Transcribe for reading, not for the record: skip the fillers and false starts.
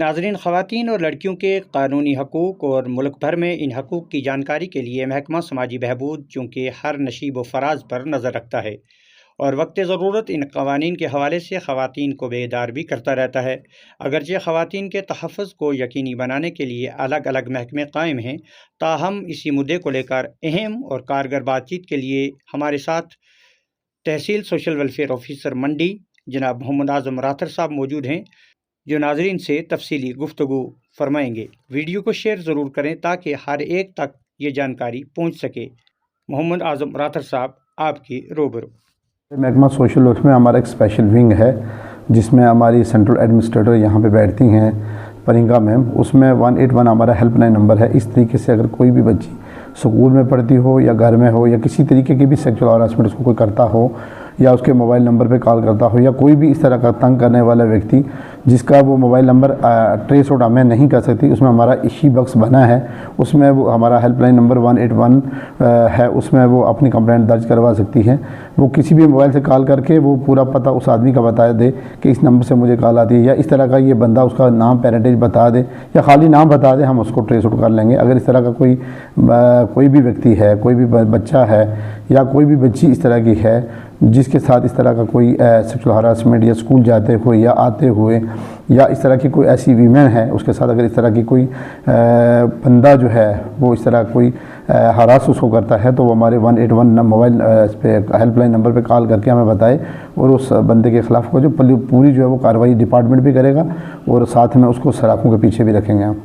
नाज़रीन, ख़वातीन और लड़कियों के कानूनी हकूक़ और मुल्क भर में इन हकूक़ की जानकारी के लिए महकमा समाजी बहबूद चूँकि हर नशीब व फ़राज पर नज़र रखता है और वक्त ज़रूरत इन कवानीन के हवाले से ख़वातीन को बेदार भी करता रहता है। अगरचे ख़वातीन के तहफ़्फ़ुज़ को यकीनी बनाने के लिए अलग अलग महकमे कायम हैं, ताहम इसी मुद्दे को लेकर अहम और कारगर बातचीत के लिए हमारे साथ तहसील सोशल वेलफेयर ऑफिसर मंडी जनाब मोहम्मद आज़म राथर साहब मौजूद हैं, जो नाज़रीन से तफसीली गुफ्तगू फरमाएंगे। वीडियो को शेयर ज़रूर करें ताकि हर एक तक ये जानकारी पहुँच सके। मोहम्मद आज़म राथर साहब, आपकी रूबरू। महकमा सोशल वर्क में हमारा एक स्पेशल विंग है जिसमें हमारी सेंट्रल एडमिनिस्ट्रेटर यहाँ पे बैठती हैं, परिंगा मैम। उसमें 181 हमारा हेल्पलाइन नंबर है। इस तरीके से अगर कोई भी बच्ची स्कूल में पढ़ती हो या घर में हो या किसी तरीके की भी सेक्सुअल हरासमेंट उसको कोई करता हो या उसके मोबाइल नंबर पे कॉल करता हो या कोई भी इस तरह का तंग करने वाला व्यक्ति जिसका वो मोबाइल नंबर ट्रेस आउट हमें नहीं कर सकती, उसमें हमारा इशी बॉक्स बना है। उसमें वो हमारा हेल्पलाइन नंबर 181 है, उसमें वो अपनी कंप्लेंट दर्ज करवा सकती है। वो किसी भी मोबाइल से कॉल करके वो पूरा पता उस आदमी का बता दे कि इस नंबर से मुझे कॉल आती है या इस तरह का ये बंदा उसका नाम पेरेंटेज बता दे या खाली नाम बता दे, हम उसको ट्रेस आउट कर लेंगे। अगर इस तरह का कोई भी व्यक्ति है, कोई भी बच्चा है या कोई भी बच्ची इस तरह की है जिसके साथ इस तरह का कोई सेक्सुअल हरासमेंट या स्कूल जाते हुए या आते हुए या इस तरह की कोई ऐसी वीमेन है उसके साथ अगर इस तरह की कोई बंदा जो है वो इस तरह कोई हरास उसको करता है तो वो हमारे 181 मोबाइल पे हेल्पलाइन नंबर पे कॉल करके हमें बताए और उस बंदे के ख़िलाफ़ को जो पूरी जो है वो कार्रवाई डिपार्टमेंट भी करेगा और साथ में उसको सलाखों के पीछे भी रखेंगे हम।